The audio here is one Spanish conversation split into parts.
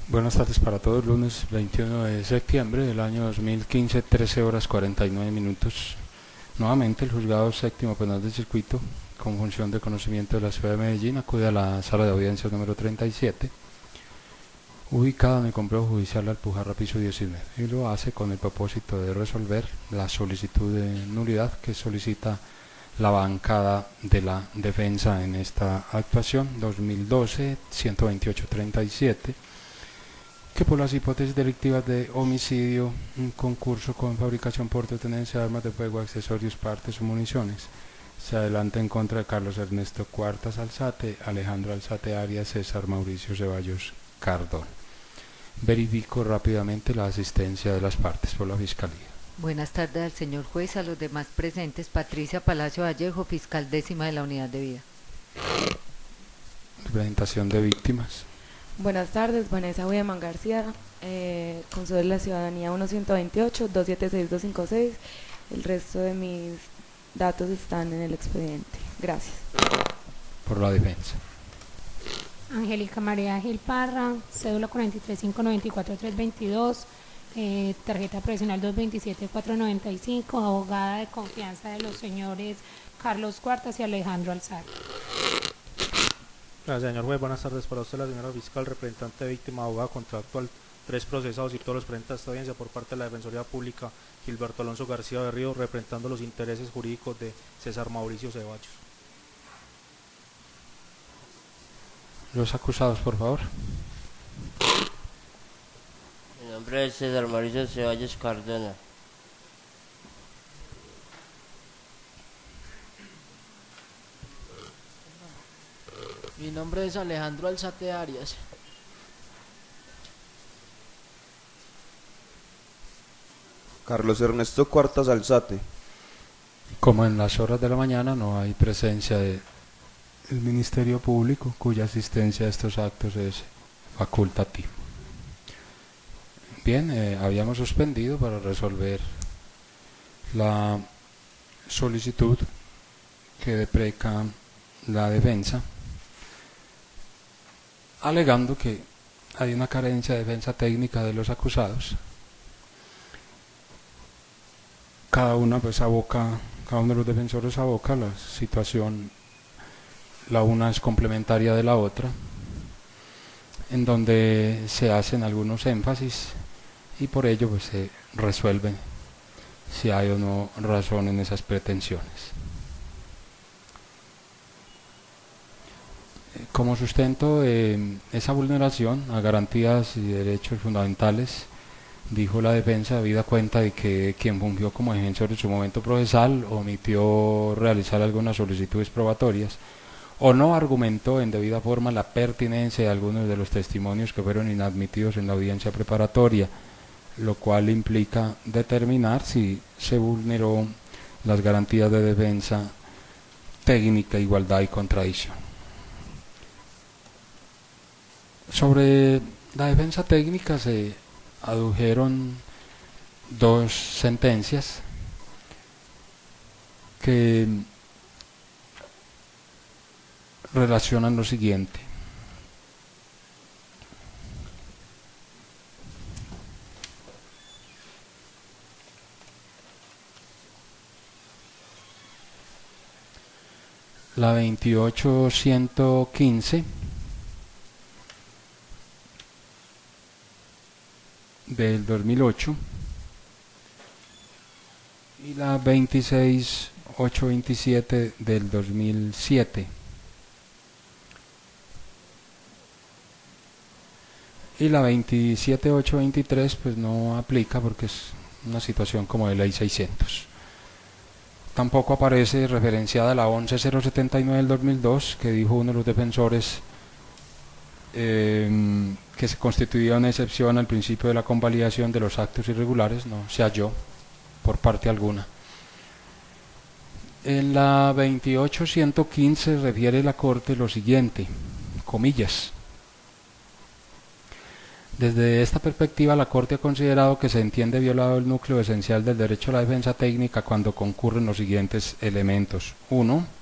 Buenas tardes para todos, lunes 21 de septiembre del año 2015, 13 horas 49 minutos. Nuevamente el juzgado séptimo penal del circuito, con función de conocimiento de la ciudad de Medellín, acude a la sala de audiencias número 37, ubicada en el complejo judicial Alpujarra, piso 19, y lo hace con el propósito de resolver la solicitud de nulidad que solicita la bancada de la defensa en esta actuación 2012-128-37, que por las hipótesis delictivas de homicidio, un concurso con fabricación, porte o tenencia de armas de fuego, accesorios, partes o municiones, se adelanta en contra de Carlos Ernesto Cuartas Alzate, Alejandro Alzate Arias, César Mauricio Ceballos Cardón. Verifico rápidamente la asistencia de las partes por la Fiscalía. Buenas tardes al señor juez, a los demás presentes. Patricia Palacio Vallejo, fiscal décima de la Unidad de Vida. Presentación de víctimas. Buenas tardes, Vanessa Huyeman García, Consul de la Ciudadanía 1-128-276-256. El resto de mis datos están en el expediente. Gracias. Por la defensa. Angélica María Gil Parra, cédula 43594322, tarjeta profesional 227495, abogada de confianza de los señores Carlos Cuartas y Alejandro Alzate. Gracias, señor juez. Buenas tardes para usted, la señora fiscal, representante de víctima, abogada contractual, 3 procesados y todos los presentes a esta audiencia por parte de la Defensoría Pública, Gilberto Alonso García Berrío, representando los intereses jurídicos de César Mauricio Ceballos. Los acusados, por favor. Mi nombre es César Mauricio Ceballos Cardona. Mi nombre es Alejandro Alzate Arias. Carlos Ernesto Cuartas Alzate. Como en las horas de la mañana no hay presencia del Ministerio Público, cuya asistencia a estos actos es facultativa. Bien, habíamos suspendido para resolver la solicitud que depreca la defensa, alegando que hay una carencia de defensa técnica de los acusados. Cada uno de los defensores aboca la situación, la una es complementaria de la otra, en donde se hacen algunos énfasis y por ello pues se resuelve si hay o no razón en esas pretensiones. Como sustento de esa vulneración a garantías y derechos fundamentales, dijo la defensa, habida cuenta de que quien fungió como defensor en su momento procesal omitió realizar algunas solicitudes probatorias o no argumentó en debida forma la pertinencia de algunos de los testimonios que fueron inadmitidos en la audiencia preparatoria, lo cual implica determinar si se vulneró las garantías de defensa técnica, igualdad y contradicción. Sobre la defensa técnica se adujeron 2 sentencias que relacionan lo siguiente. La 28-115 del 2008 y la 26-827 del 2007. Y la 27.823 pues no aplica porque es una situación como de ley 600. Tampoco aparece referenciada la 11.079 del 2002, que dijo uno de los defensores que se constituía una excepción al principio de la convalidación de los actos irregulares. No se halló por parte alguna. En la 28.115 refiere la Corte lo siguiente, comillas: desde esta perspectiva, la Corte ha considerado que se entiende violado el núcleo esencial del derecho a la defensa técnica cuando concurren los siguientes elementos. 1.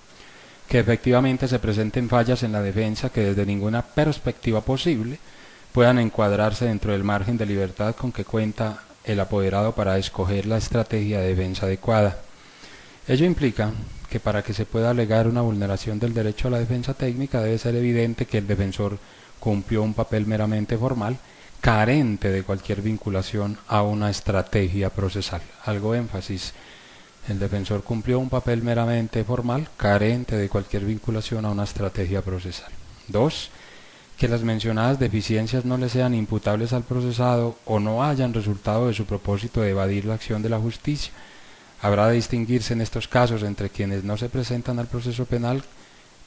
Que efectivamente se presenten fallas en la defensa que desde ninguna perspectiva posible puedan encuadrarse dentro del margen de libertad con que cuenta el apoderado para escoger la estrategia de defensa adecuada. Ello implica que para que se pueda alegar una vulneración del derecho a la defensa técnica debe ser evidente que el defensor cumplió un papel meramente formal, carente de cualquier vinculación a una estrategia procesal. Algo énfasis. El defensor cumplió un papel meramente formal, carente de cualquier vinculación a una estrategia procesal. 2. Que las mencionadas deficiencias no le sean imputables al procesado o no hayan resultado de su propósito de evadir la acción de la justicia. Habrá de distinguirse en estos casos entre quienes no se presentan al proceso penal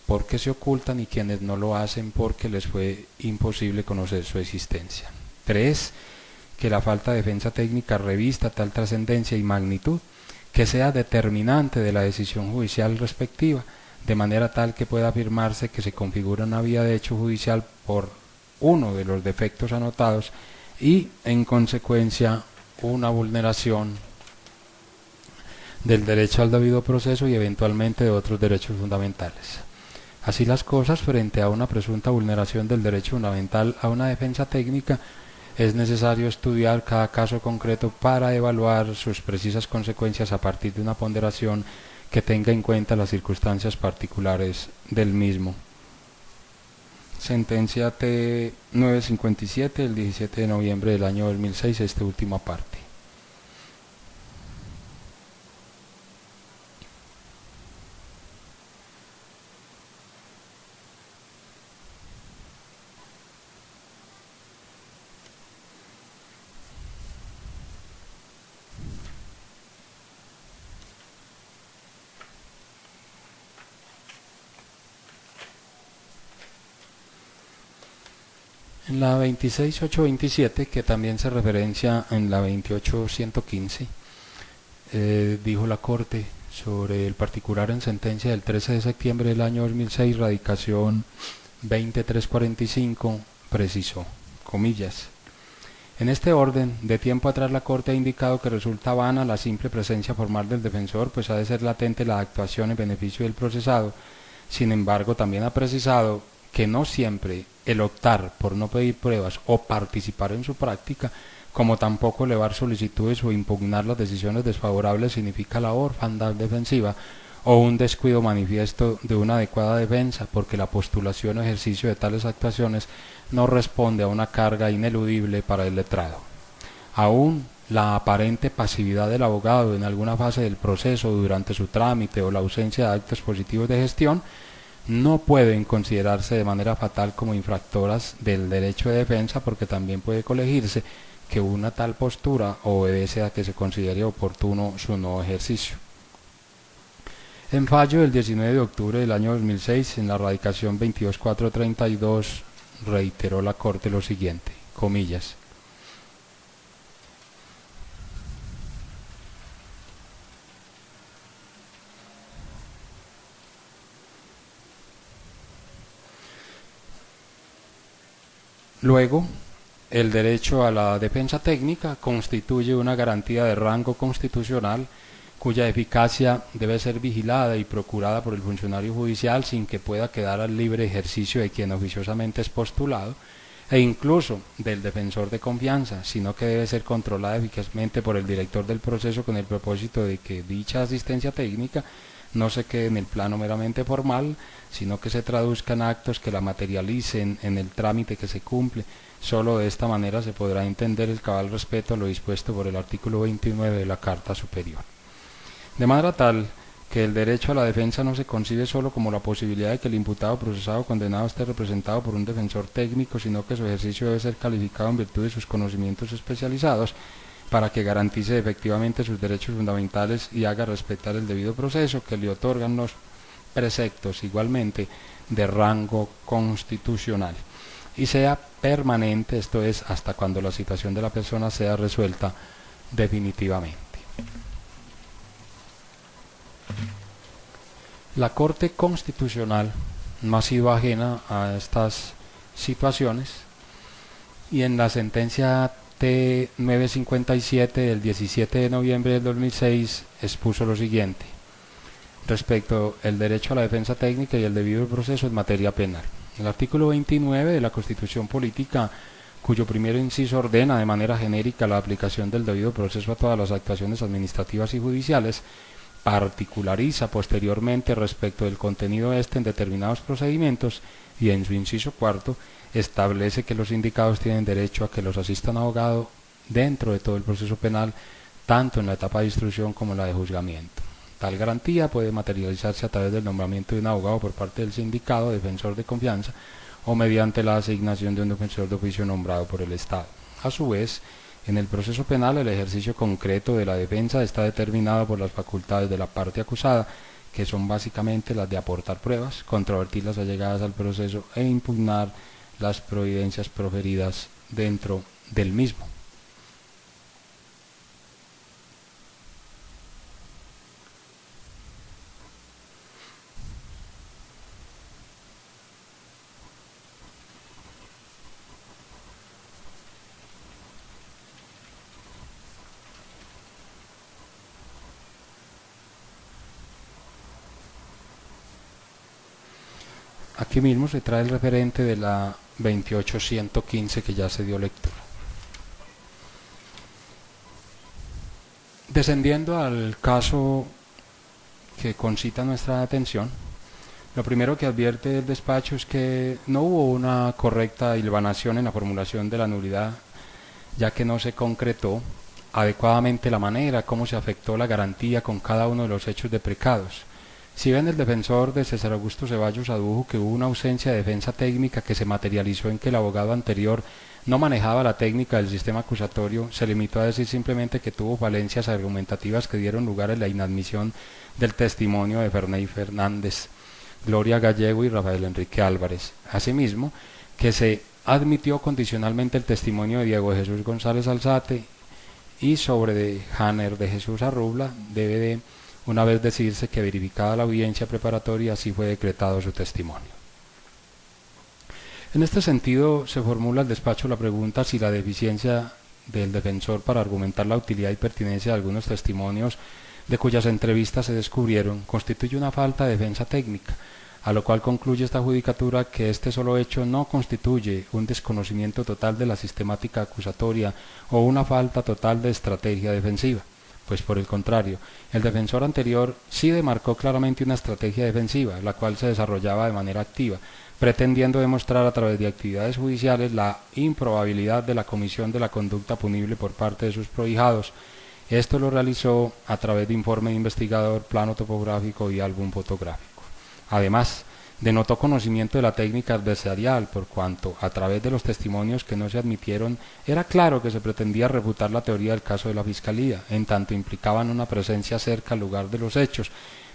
porque se ocultan y quienes no lo hacen porque les fue imposible conocer su existencia. 3. Que la falta de defensa técnica revista tal trascendencia y magnitud que sea determinante de la decisión judicial respectiva, de manera tal que pueda afirmarse que se configura una vía de hecho judicial por uno de los defectos anotados y, en consecuencia, una vulneración del derecho al debido proceso y eventualmente de otros derechos fundamentales. Así las cosas, frente a una presunta vulneración del derecho fundamental a una defensa técnica, es necesario estudiar cada caso concreto para evaluar sus precisas consecuencias a partir de una ponderación que tenga en cuenta las circunstancias particulares del mismo. Sentencia T957 del 17 de noviembre del año 2006, esta última parte. En la 26827, que también se referencia en la 28115, dijo la Corte sobre el particular en sentencia del 13 de septiembre del año 2006, radicación 20345, precisó, comillas, en este orden, de tiempo atrás la Corte ha indicado que resulta vana la simple presencia formal del defensor, pues ha de ser latente la actuación en beneficio del procesado. Sin embargo, también ha precisado que no siempre el optar por no pedir pruebas o participar en su práctica, como tampoco elevar solicitudes o impugnar las decisiones desfavorables significa la orfandad defensiva o un descuido manifiesto de una adecuada defensa, porque la postulación o ejercicio de tales actuaciones no responde a una carga ineludible para el letrado. Aún la aparente pasividad del abogado en alguna fase del proceso durante su trámite o la ausencia de actos positivos de gestión no pueden considerarse de manera fatal como infractoras del derecho de defensa, porque también puede colegirse que una tal postura obedece a que se considere oportuno su no ejercicio. En fallo del 19 de octubre del año 2006, en la radicación 22432, reiteró la Corte lo siguiente, comillas, luego, el derecho a la defensa técnica constituye una garantía de rango constitucional cuya eficacia debe ser vigilada y procurada por el funcionario judicial sin que pueda quedar al libre ejercicio de quien oficiosamente es postulado e incluso del defensor de confianza, sino que debe ser controlada eficazmente por el director del proceso con el propósito de que dicha asistencia técnica no se quede en el plano meramente formal, sino que se traduzca en actos que la materialicen en el trámite que se cumple. Solo de esta manera se podrá entender el cabal respeto a lo dispuesto por el artículo 29 de la Carta Superior. De manera tal que el derecho a la defensa no se concibe solo como la posibilidad de que el imputado, procesado o condenado esté representado por un defensor técnico, sino que su ejercicio debe ser calificado en virtud de sus conocimientos especializados para que garantice efectivamente sus derechos fundamentales y haga respetar el debido proceso que le otorgan los preceptos igualmente de rango constitucional y sea permanente, esto es, hasta cuando la situación de la persona sea resuelta definitivamente. La Corte Constitucional no ha sido ajena a estas situaciones y en la sentencia T957 del 17 de noviembre del 2006 expuso lo siguiente respecto al derecho a la defensa técnica y el debido proceso en materia penal. El artículo 29 de la Constitución Política cuyo primer inciso ordena de manera genérica la aplicación del debido proceso a todas las actuaciones administrativas y judiciales, particulariza posteriormente respecto del contenido en determinados procedimientos y en su inciso cuarto establece que los indicados tienen derecho a que los asistan abogado dentro de todo el proceso penal, tanto en la etapa de instrucción como en la de juzgamiento. Tal garantía puede materializarse a través del nombramiento de un abogado por parte del sindicado defensor de confianza o mediante la asignación de un defensor de oficio nombrado por el Estado. A su vez, en el proceso penal el ejercicio concreto de la defensa está determinado por las facultades de la parte acusada, que son básicamente las de aportar pruebas, controvertir las allegadas al proceso e impugnar las providencias proferidas dentro del mismo. Aquí mismo se trae el referente de la 28115 que ya se dio lectura. Descendiendo al caso que concita nuestra atención, lo primero que advierte el despacho es que no hubo una correcta hilvanación en la formulación de la nulidad, ya que no se concretó adecuadamente la manera como se afectó la garantía con cada uno de los hechos deprecados. Si bien el defensor de César Augusto Ceballos adujo que hubo una ausencia de defensa técnica que se materializó en que el abogado anterior no manejaba la técnica del sistema acusatorio, se limitó a decir simplemente que tuvo falencias argumentativas que dieron lugar a la inadmisión del testimonio de Ferney Fernández, Gloria Gallego y Rafael Enrique Álvarez. Asimismo, que se admitió condicionalmente el testimonio de Diego Jesús González Alzate y sobre de Janer de Jesús Arrubla debe de una vez decirse que verificada la audiencia preparatoria así fue decretado su testimonio. En este sentido se formula al despacho la pregunta si la deficiencia del defensor para argumentar la utilidad y pertinencia de algunos testimonios de cuyas entrevistas se descubrieron constituye una falta de defensa técnica, a lo cual concluye esta judicatura que este solo hecho no constituye un desconocimiento total de la sistemática acusatoria o una falta total de estrategia defensiva. Pues por el contrario, el defensor anterior sí demarcó claramente una estrategia defensiva, la cual se desarrollaba de manera activa, pretendiendo demostrar a través de actividades judiciales la improbabilidad de la comisión de la conducta punible por parte de sus prohijados. Esto lo realizó a través de informe de investigador, plano topográfico y álbum fotográfico. Además, denotó conocimiento de la técnica adversarial, por cuanto, a través de los testimonios que no se admitieron, era claro que se pretendía refutar la teoría del caso de la Fiscalía, en tanto implicaban una presencia cerca al lugar de los hechos,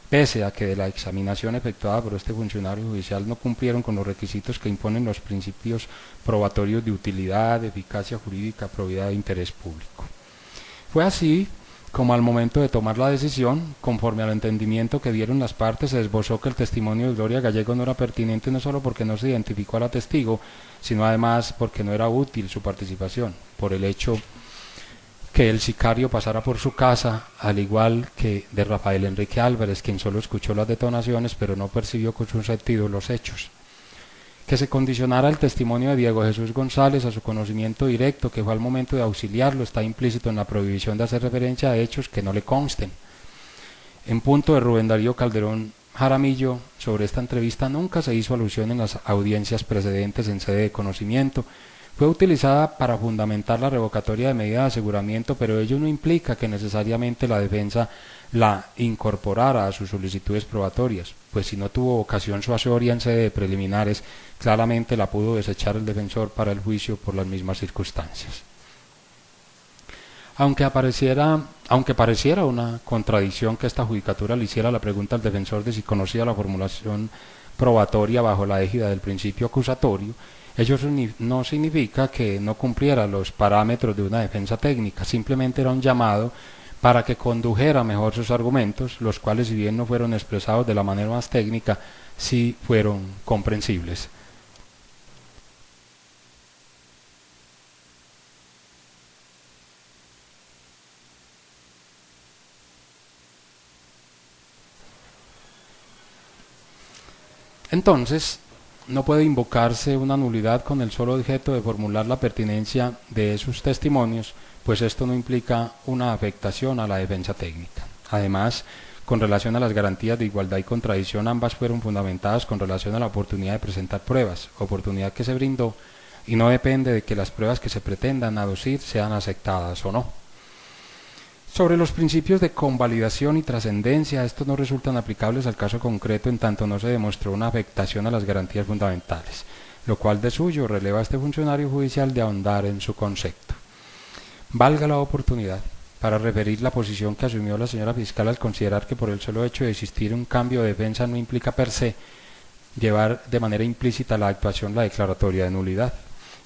pese a que de la examinación efectuada por este funcionario judicial no cumplieron con los requisitos que imponen los principios probatorios de utilidad, eficacia jurídica, probidad e interés público. Fue así como al momento de tomar la decisión, conforme al entendimiento que dieron las partes, se esbozó que el testimonio de Gloria Gallego no era pertinente no solo porque no se identificó a la testigo, sino además porque no era útil su participación, por el hecho que el sicario pasara por su casa, al igual que de Rafael Enrique Álvarez, quien solo escuchó las detonaciones pero no percibió con su sentido los hechos. Que se condicionara el testimonio de Diego Jesús González a su conocimiento directo, que fue al momento de auxiliarlo, está implícito en la prohibición de hacer referencia a hechos que no le consten. En punto de Rubén Darío Calderón Jaramillo, sobre esta entrevista nunca se hizo alusión en las audiencias precedentes en sede de conocimiento. Fue utilizada para fundamentar la revocatoria de medida de aseguramiento, pero ello no implica que necesariamente la defensa la incorporara a sus solicitudes probatorias, pues si no tuvo ocasión suasoria en sede de preliminares, claramente la pudo desechar el defensor para el juicio por las mismas circunstancias. Aunque pareciera una contradicción que esta judicatura le hiciera la pregunta al defensor de si conocía la formulación probatoria bajo la égida del principio acusatorio, ello no significa que no cumpliera los parámetros de una defensa técnica, simplemente era un llamado para que condujera mejor sus argumentos, los cuales, si bien no fueron expresados de la manera más técnica, sí fueron comprensibles. Entonces, no puede invocarse una nulidad con el solo objeto de formular la pertinencia de sus testimonios, pues esto no implica una afectación a la defensa técnica. Además, con relación a las garantías de igualdad y contradicción, ambas fueron fundamentadas con relación a la oportunidad de presentar pruebas, oportunidad que se brindó y no depende de que las pruebas que se pretendan aducir sean aceptadas o no. Sobre los principios de convalidación y trascendencia, estos no resultan aplicables al caso concreto en tanto no se demostró una afectación a las garantías fundamentales, lo cual de suyo releva a este funcionario judicial de ahondar en su concepto. Valga la oportunidad para referir la posición que asumió la señora fiscal al considerar que por el solo hecho de existir un cambio de defensa no implica per se llevar de manera implícita la actuación la declaratoria de nulidad.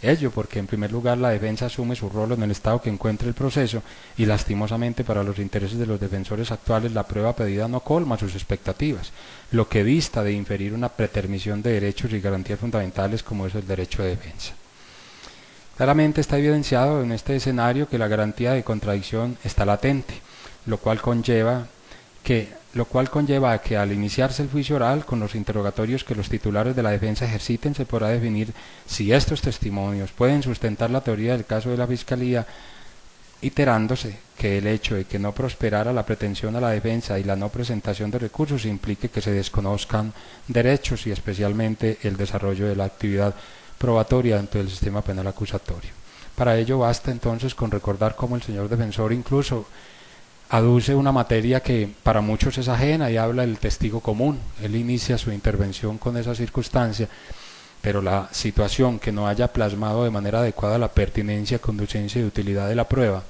Ello porque en primer lugar la defensa asume su rol en el estado que encuentre el proceso y lastimosamente para los intereses de los defensores actuales la prueba pedida no colma sus expectativas, lo que dista de inferir una pretermisión de derechos y garantías fundamentales como es el derecho de defensa. Claramente está evidenciado en este escenario que la garantía de contradicción está latente, lo cual conlleva a que al iniciarse el juicio oral, con los interrogatorios que los titulares de la defensa ejerciten, se podrá definir si estos testimonios pueden sustentar la teoría del caso de la Fiscalía, iterándose que el hecho de que no prosperara la pretensión a la defensa y la no presentación de recursos implique que se desconozcan derechos y especialmente el desarrollo de la actividad probatoria dentro del sistema penal acusatorio. Para ello basta entonces con recordar cómo el señor defensor incluso aduce una materia que para muchos es ajena y habla del testigo común. Él inicia su intervención con esa circunstancia, pero la situación que no haya plasmado de manera adecuada la pertinencia, conducencia y utilidad de la prueba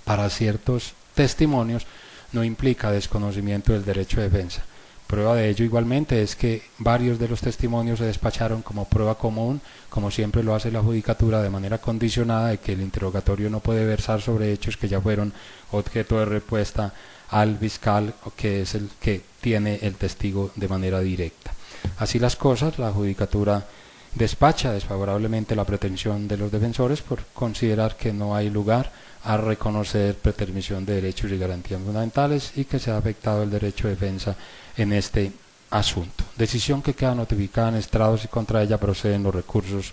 para ciertos testimonios no implica desconocimiento del derecho de defensa. Prueba de ello igualmente es que varios de los testimonios se despacharon como prueba común, como siempre lo hace la judicatura, de manera condicionada de que el interrogatorio no puede versar sobre hechos que ya fueron objeto de respuesta al fiscal, que es el que tiene el testigo de manera directa. Así las cosas, la judicatura despacha desfavorablemente la pretensión de los defensores por considerar que no hay lugar a reconocer pretermisión de derechos y garantías fundamentales y que se ha afectado el derecho de defensa en este asunto. Decisión que queda notificada en estrados y contra ella proceden los recursos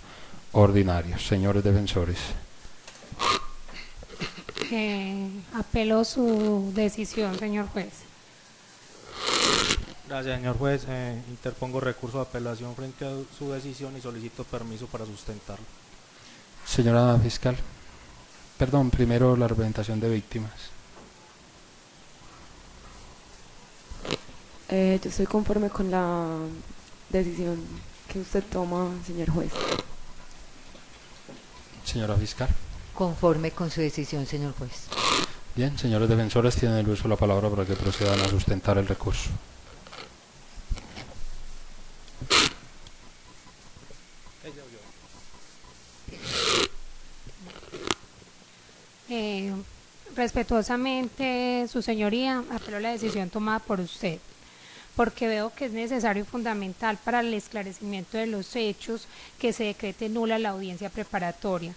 ordinarios. Señores defensores. Apelo su decisión, señor juez. Gracias, señor juez. Interpongo recurso de apelación frente a su decisión y solicito permiso para sustentarlo. Señora fiscal. Perdón, primero la representación de víctimas. Yo estoy conforme con la decisión que usted toma, señor juez. Señora fiscal. Conforme con su decisión, señor juez. Bien, señores defensores, tienen el uso de la palabra para que procedan a sustentar el recurso. Respetuosamente, su señoría, apelo a la decisión tomada por usted, porque veo que es necesario y fundamental para el esclarecimiento de los hechos que se decrete nula la audiencia preparatoria,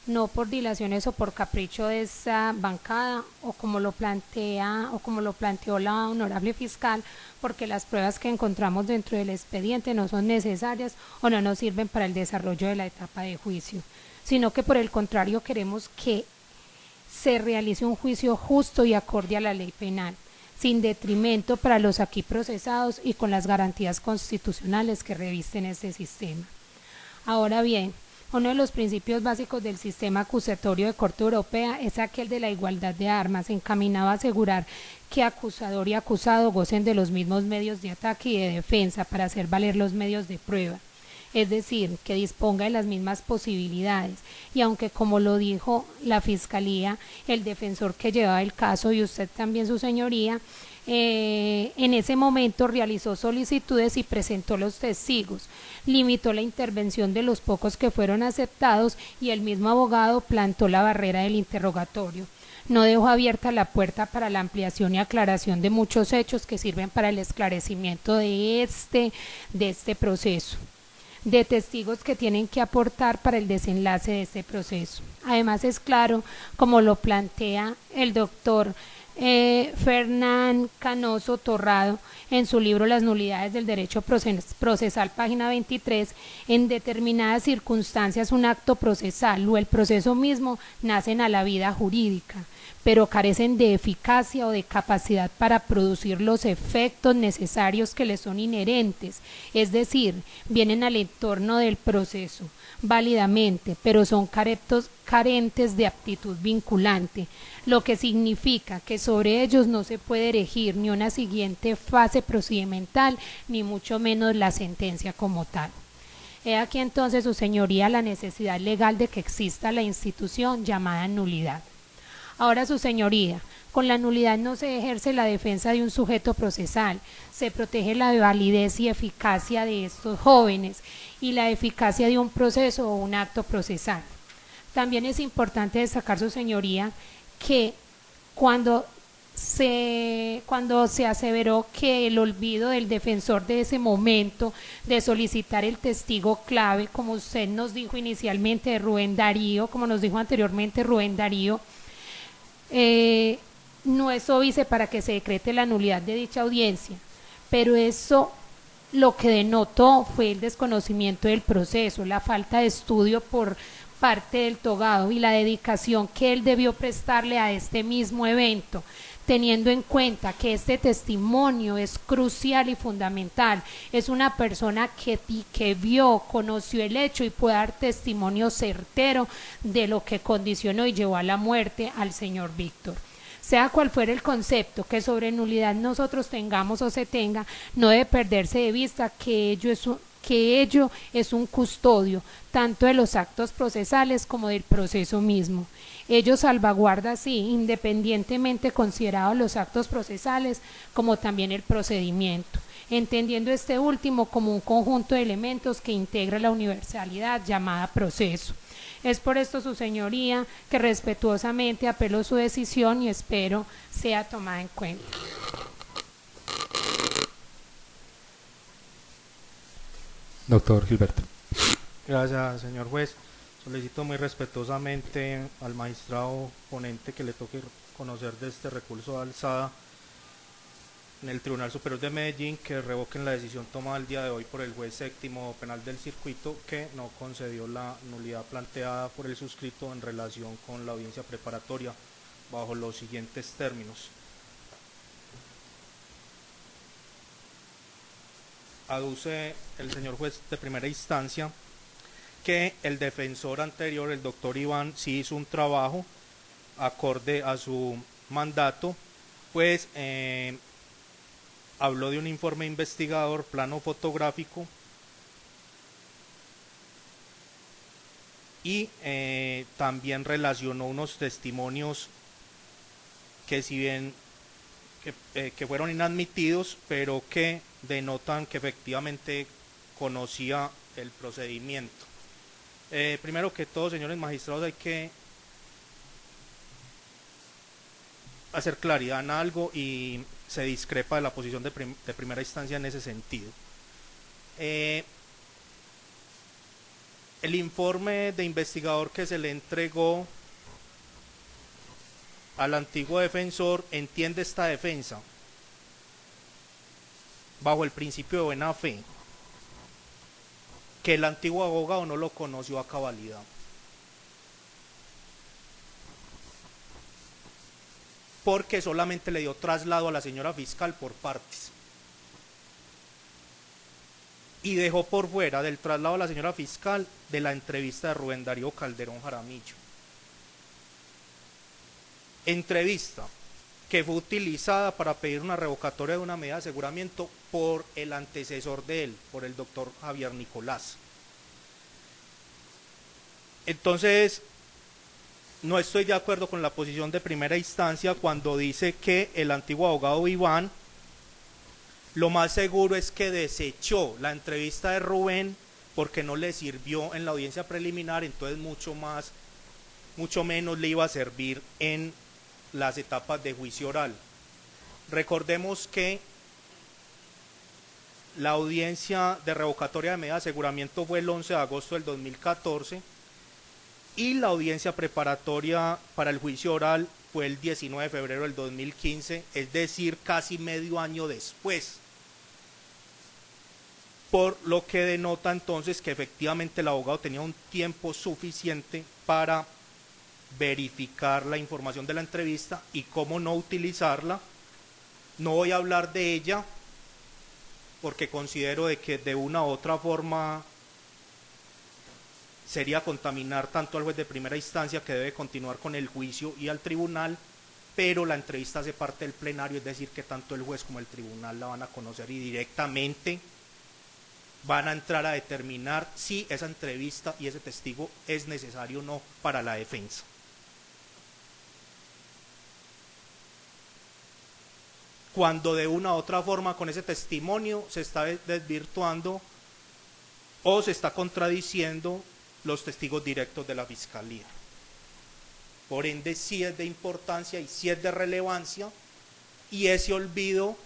no por dilaciones o por capricho de esta bancada o como lo planteó la honorable fiscal, porque las pruebas que encontramos dentro del expediente no son necesarias o no nos sirven para el desarrollo de la etapa de juicio, sino que por el contrario queremos que se realice un juicio justo y acorde a la ley penal, sin detrimento para los aquí procesados y con las garantías constitucionales que revisten este sistema. Ahora bien, uno de los principios básicos del sistema acusatorio de Corte Europea es aquel de la igualdad de armas, encaminado a asegurar que acusador y acusado gocen de los mismos medios de ataque y de defensa para hacer valer los medios de prueba. Es decir, que disponga de las mismas posibilidades, y aunque como lo dijo la Fiscalía, el defensor que llevaba el caso y usted también, su señoría, en ese momento realizó solicitudes y presentó los testigos, limitó la intervención de los pocos que fueron aceptados y el mismo abogado plantó la barrera del interrogatorio. No dejó abierta la puerta para la ampliación y aclaración de muchos hechos que sirven para el esclarecimiento de este proceso, de testigos que tienen que aportar para el desenlace de este proceso. Además es claro, como lo plantea el doctor Fernán Canoso Torrado, en su libro Las nulidades del derecho procesal, página 23, en determinadas circunstancias un acto procesal o el proceso mismo nacen a la vida jurídica, pero carecen de eficacia o de capacidad para producir los efectos necesarios que les son inherentes, es decir, vienen al entorno del proceso válidamente, pero son carentes de aptitud vinculante, lo que significa que sobre ellos no se puede erigir ni una siguiente fase procedimental, ni mucho menos la sentencia como tal. He aquí entonces, su señoría, la necesidad legal de que exista la institución llamada nulidad. Ahora, su señoría, con la nulidad no se ejerce la defensa de un sujeto procesal, se protege la validez y eficacia de estos jóvenes y la eficacia de un proceso o un acto procesal. También es importante destacar, su señoría, que cuando se aseveró que el olvido del defensor de ese momento de solicitar el testigo clave, como usted nos dijo inicialmente, de Rubén Darío, como nos dijo anteriormente Rubén Darío, no es óbice para que se decrete la nulidad de dicha audiencia, pero eso lo que denotó fue el desconocimiento del proceso, la falta de estudio por parte del togado y la dedicación que él debió prestarle a este mismo evento, teniendo en cuenta que este testimonio es crucial y fundamental, es una persona que vio, conoció el hecho y puede dar testimonio certero de lo que condicionó y llevó a la muerte al señor Víctor. Sea cual fuera el concepto que sobre nulidad nosotros tengamos o se tenga, no debe perderse de vista que ello es un custodio tanto de los actos procesales como del proceso mismo. Ello salvaguarda así, independientemente considerados los actos procesales, como también el procedimiento, entendiendo este último como un conjunto de elementos que integra la universalidad llamada proceso. Es por esto, su señoría, que respetuosamente apelo su decisión y espero sea tomada en cuenta. Doctor Gilberto. Gracias, señor juez. Solicito muy respetuosamente al magistrado ponente que le toque conocer de este recurso de alzada en el Tribunal Superior de Medellín que revoquen la decisión tomada el día de hoy por el juez séptimo penal del circuito que no concedió la nulidad planteada por el suscrito en relación con la audiencia preparatoria bajo los siguientes términos. Aduce el señor juez de primera instancia que el defensor anterior, el doctor Iván, sí hizo un trabajo acorde a su mandato, pues habló de un informe investigador, plano fotográfico y también relacionó unos testimonios que si bien que fueron inadmitidos, pero que denotan que efectivamente conocía el procedimiento. Primero que todo, señores magistrados, hay que hacer claridad en algo y se discrepa de la posición de primera instancia en ese sentido. El informe de investigador que se le entregó al antiguo defensor entiende esta defensa bajo el principio de buena fe, que el antiguo abogado no lo conoció a cabalidad. Porque solamente le dio traslado a la señora fiscal por partes. Y dejó por fuera del traslado a la señora fiscal de la entrevista de Rubén Darío Calderón Jaramillo. Entrevista que fue utilizada para pedir una revocatoria de una medida de aseguramiento por el antecesor de él, por el doctor Javier Nicolás. Entonces, no estoy de acuerdo con la posición de primera instancia cuando dice que el antiguo abogado Iván, lo más seguro es que desechó la entrevista de Rubén porque no le sirvió en la audiencia preliminar, entonces mucho menos le iba a servir en las etapas de juicio oral. Recordemos que la audiencia de revocatoria de medida de aseguramiento fue el 11 de agosto del 2014 y la audiencia preparatoria para el juicio oral fue el 19 de febrero del 2015, es decir, casi medio año después. Por lo que denota entonces que efectivamente el abogado tenía un tiempo suficiente para verificar la información de la entrevista y cómo no utilizarla. No voy a hablar de ella porque considero de que de una u otra forma sería contaminar tanto al juez de primera instancia, que debe continuar con el juicio, y al tribunal, pero la entrevista hace parte del plenario, es decir, que tanto el juez como el tribunal la van a conocer y directamente van a entrar a determinar si esa entrevista y ese testigo es necesario o no para la defensa. Cuando de una u otra forma con ese testimonio se está desvirtuando o se está contradiciendo los testigos directos de la Fiscalía. Por ende, sí es de importancia y sí es de relevancia, y ese olvido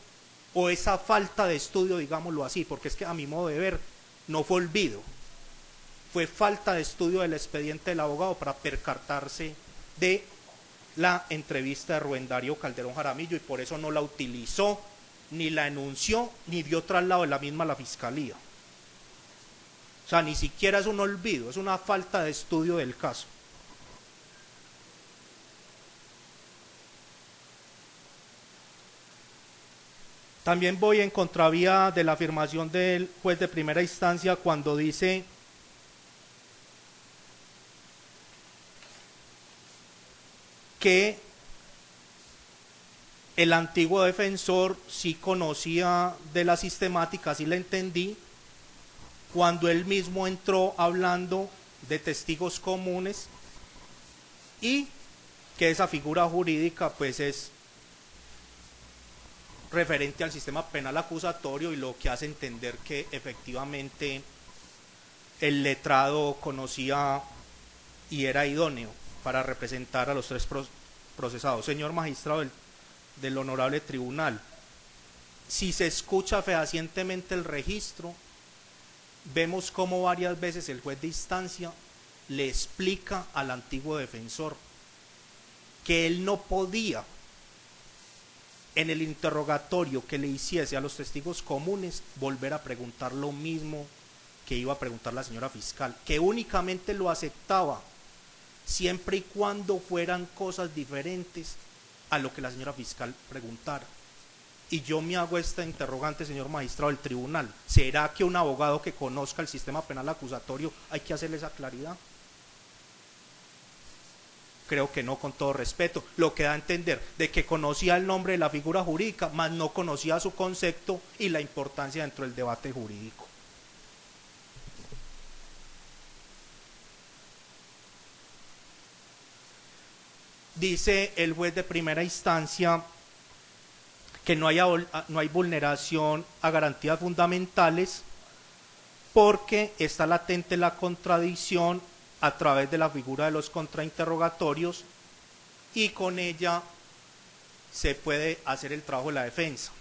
o esa falta de estudio, digámoslo así, porque es que a mi modo de ver no fue olvido, fue falta de estudio del expediente del abogado para percatarse de la entrevista de Rubén Darío Calderón Jaramillo, y por eso no la utilizó, ni la enunció, ni dio traslado de la misma a la Fiscalía. O sea, ni siquiera es un olvido, es una falta de estudio del caso. También voy en contravía de la afirmación del juez de primera instancia cuando dice que el antiguo defensor sí conocía de la sistemática, sí la entendí, cuando él mismo entró hablando de testigos comunes, y que esa figura jurídica pues es referente al sistema penal acusatorio, y lo que hace entender que efectivamente el letrado conocía y era idóneo para representar a los tres procesados. Señor magistrado del honorable tribunal, si se escucha fehacientemente el registro, vemos cómo varias veces el juez de instancia le explica al antiguo defensor que él no podía, en el interrogatorio que le hiciese a los testigos comunes, volver a preguntar lo mismo que iba a preguntar la señora fiscal, que únicamente lo aceptaba siempre y cuando fueran cosas diferentes a lo que la señora fiscal preguntara. Y yo me hago esta interrogante, señor magistrado del tribunal: ¿será que un abogado que conozca el sistema penal acusatorio hay que hacerle esa claridad? Creo que no, con todo respeto. Lo que da a entender de que conocía el nombre de la figura jurídica, mas no conocía su concepto y la importancia dentro del debate jurídico. Dice el juez de primera instancia que no hay vulneración a garantías fundamentales porque está latente la contradicción a través de la figura de los contrainterrogatorios, y con ella se puede hacer el trabajo de la defensa.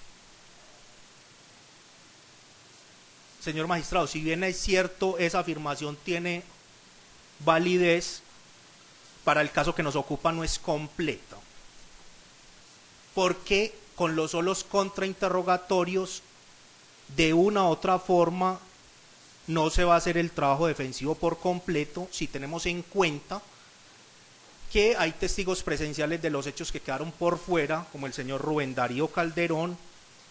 Señor magistrado, si bien es cierto, esa afirmación tiene validez, para el caso que nos ocupa no es completa, porque con los solos contrainterrogatorios, de una u otra forma, no se va a hacer el trabajo defensivo por completo, si tenemos en cuenta que hay testigos presenciales de los hechos que quedaron por fuera, como el señor Rubén Darío Calderón,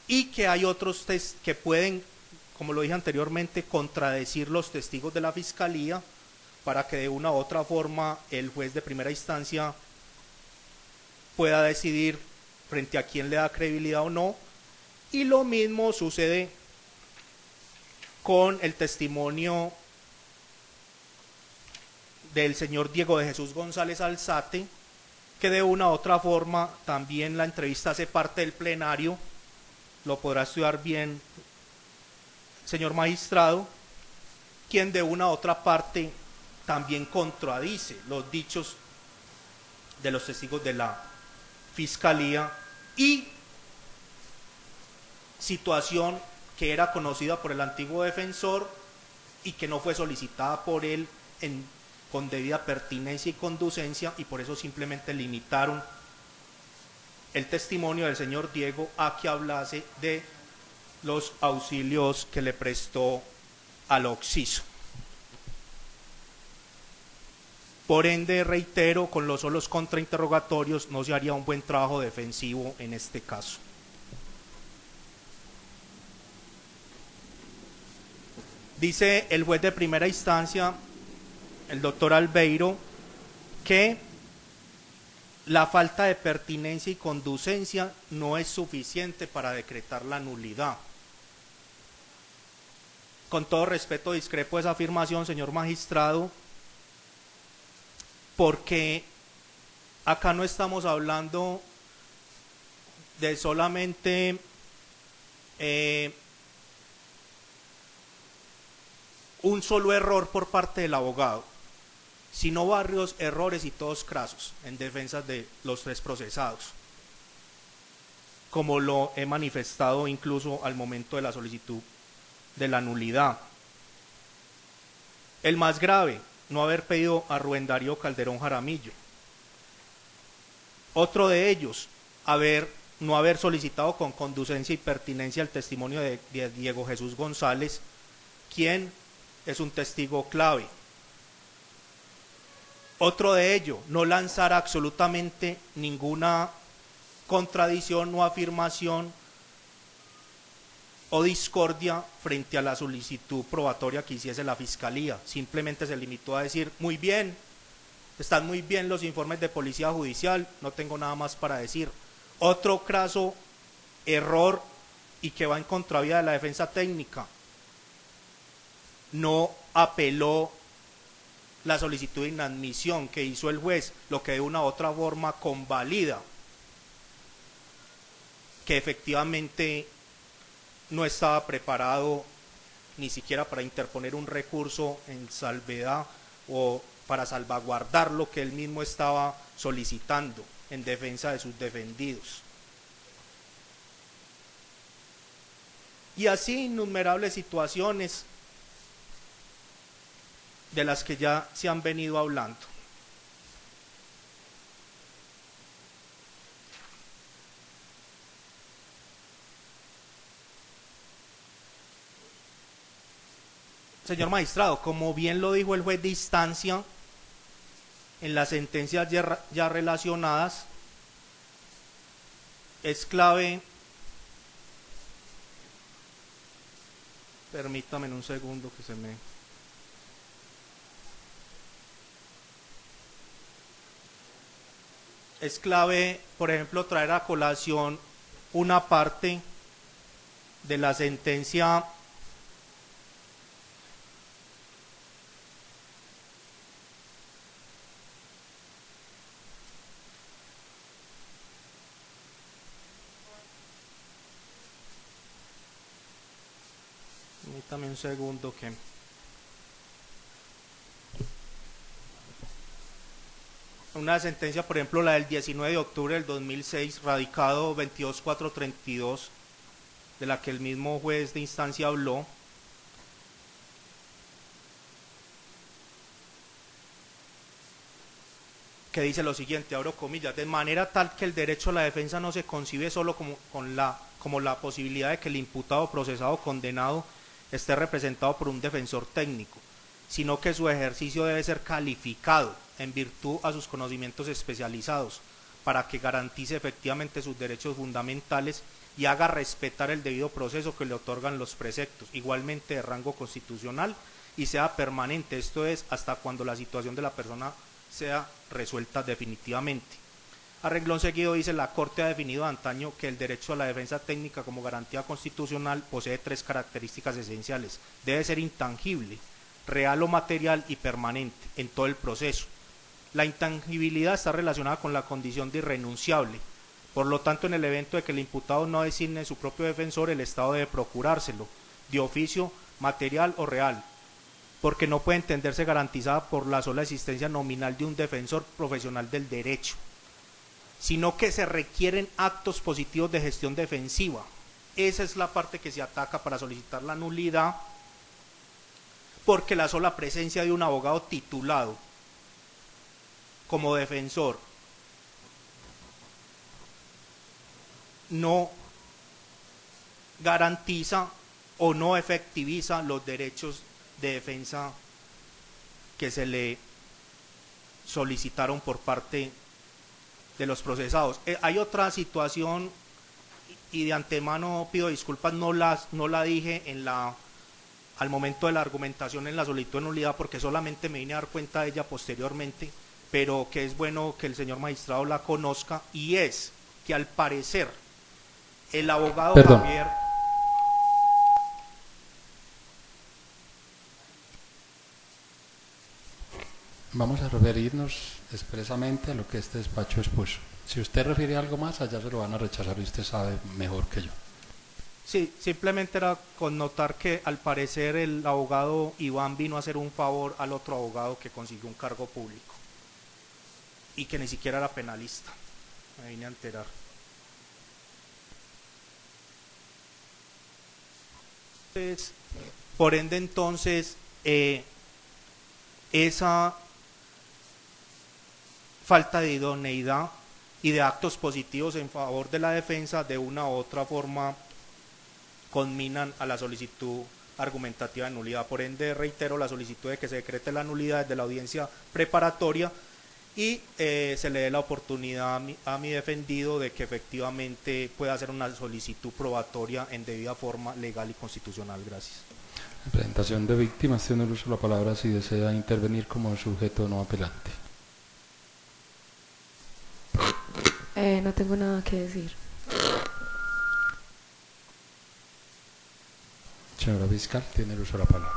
y que hay otros que pueden, como lo dije anteriormente, contradecir los testigos de la Fiscalía, para que de una u otra forma el juez de primera instancia pueda decidir frente a quién le da credibilidad o no. Y lo mismo sucede con el testimonio del señor Diego de Jesús González Alzate, que de una u otra forma también la entrevista hace parte del plenario, lo podrá estudiar bien, señor magistrado, quien de una u otra parte también contradice los dichos de los testigos de la Fiscalía, y situación que era conocida por el antiguo defensor y que no fue solicitada por él con debida pertinencia y conducencia, y por eso simplemente limitaron el testimonio del señor Diego a que hablase de los auxilios que le prestó al occiso. Por ende, reitero, con los solos contrainterrogatorios no se haría un buen trabajo defensivo en este caso. Dice el juez de primera instancia, el doctor Albeiro, que la falta de pertinencia y conducencia no es suficiente para decretar la nulidad. Con todo respeto, discrepo de esa afirmación, señor magistrado, porque acá no estamos hablando de solamente un solo error por parte del abogado, sino varios errores y todos crasos en defensa de los tres procesados, como lo he manifestado incluso al momento de la solicitud de la nulidad. El más grave, no haber pedido a Rubén Darío Calderón Jaramillo. Otro de ellos, no haber solicitado con conducencia y pertinencia el testimonio de Diego Jesús González, quien es un testigo clave. Otro de ello, no lanzar absolutamente ninguna contradicción o afirmación o discordia frente a la solicitud probatoria que hiciese la Fiscalía. Simplemente se limitó a decir, muy bien, están muy bien los informes de policía judicial, no tengo nada más para decir. Otro craso error y que va en contravía de la defensa técnica, no apeló la solicitud de inadmisión que hizo el juez, lo que de una u otra forma convalida que efectivamente no estaba preparado ni siquiera para interponer un recurso en salvedad o para salvaguardar lo que él mismo estaba solicitando en defensa de sus defendidos. Y así innumerables situaciones de las que ya se han venido hablando. Señor magistrado, como bien lo dijo el juez de instancia en las sentencias ya relacionadas, es clave, permítame un segundo que se me... Es clave, por ejemplo, traer a colación una parte de la sentencia permítame un segundo que... Una sentencia, por ejemplo, la del 19 de octubre del 2006, radicado 22432, de la que el mismo juez de instancia habló, que dice lo siguiente, abro comillas, de manera tal que el derecho a la defensa no se concibe solo como la posibilidad de que el imputado, procesado o condenado esté representado por un defensor técnico, sino que su ejercicio debe ser calificado en virtud a sus conocimientos especializados para que garantice efectivamente sus derechos fundamentales y haga respetar el debido proceso que le otorgan los preceptos, igualmente de rango constitucional, y sea permanente, esto es, hasta cuando la situación de la persona sea resuelta definitivamente. A renglón seguido dice, la Corte ha definido de antaño que el derecho a la defensa técnica como garantía constitucional posee tres características esenciales. Debe ser intangible, real o material y permanente en todo el proceso. La intangibilidad está relacionada con la condición de irrenunciable. Por lo tanto, en el evento de que el imputado no designe su propio defensor, el Estado debe procurárselo, de oficio, material o real, porque no puede entenderse garantizada por la sola existencia nominal de un defensor profesional del derecho, sino que se requieren actos positivos de gestión defensiva. Esa es la parte que se ataca para solicitar la nulidad, porque la sola presencia de un abogado titulado como defensor no garantiza o no efectiviza los derechos de defensa que se le solicitaron por parte de los procesados. Hay otra situación, y de antemano pido disculpas, no la dije al momento de la argumentación en la solicitud de nulidad, porque solamente me vine a dar cuenta de ella posteriormente, pero que es bueno que el señor magistrado la conozca, y es que al parecer el abogado Javier... Vamos a referirnos expresamente a lo que este despacho expuso. Si usted refiere algo más, allá se lo van a rechazar y usted sabe mejor que yo. Sí, simplemente era connotar que al parecer el abogado Iván vino a hacer un favor al otro abogado que consiguió un cargo público y que ni siquiera era penalista. Me vine a enterar. Entonces, por ende, entonces, esa falta de idoneidad y de actos positivos en favor de la defensa de una u otra forma conminan a la solicitud argumentativa de nulidad. Por ende, reitero la solicitud de que se decrete la nulidad desde la audiencia preparatoria y se le dé la oportunidad a mi defendido de que efectivamente pueda hacer una solicitud probatoria en debida forma legal y constitucional. Gracias. Presentación de víctimas, tiene el uso de la palabra si desea intervenir como sujeto no apelante. No tengo nada que decir. Señora fiscal, tiene el uso de la palabra.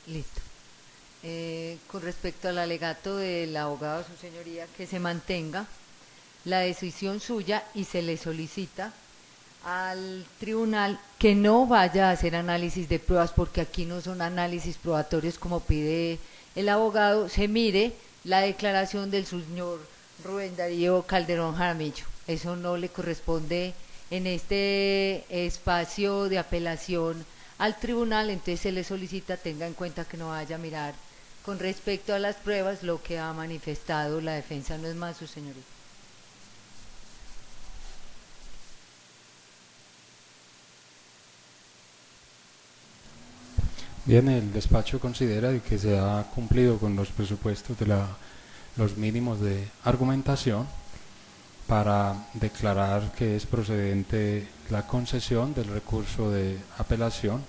Listo. Con respecto al alegato del abogado, su señoría, que se mantenga la decisión suya y se le solicita al tribunal que no vaya a hacer análisis de pruebas, porque aquí no son análisis probatorios como pide el abogado. Se mire la declaración del señor Rubén Darío Calderón Jaramillo. Eso no le corresponde en este espacio de apelación al tribunal, entonces se le solicita tenga en cuenta que no vaya a mirar con respecto a las pruebas lo que ha manifestado la defensa. No es más, su señoría. Bien, el despacho considera que se ha cumplido con los presupuestos de los mínimos de argumentación para declarar que es procedente la concesión del recurso de apelación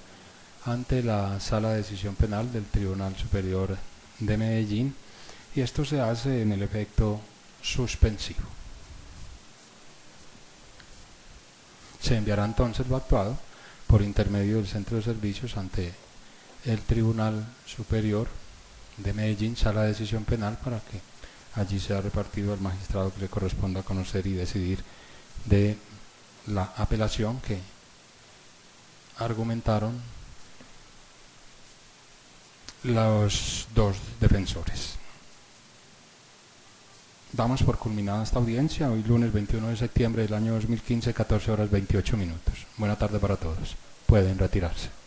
ante la Sala de Decisión Penal del Tribunal Superior de Medellín, y esto se hace en el efecto suspensivo. Se enviará entonces lo actuado por intermedio del Centro de Servicios ante el Tribunal Superior de Medellín, Sala de Decisión Penal, para que allí sea repartido al magistrado que le corresponda conocer y decidir de la apelación que argumentaron los dos defensores. Damos por culminada esta audiencia hoy lunes 21 de septiembre del año 2015, 14 horas 28 minutos. Buena tarde para todos. Pueden retirarse.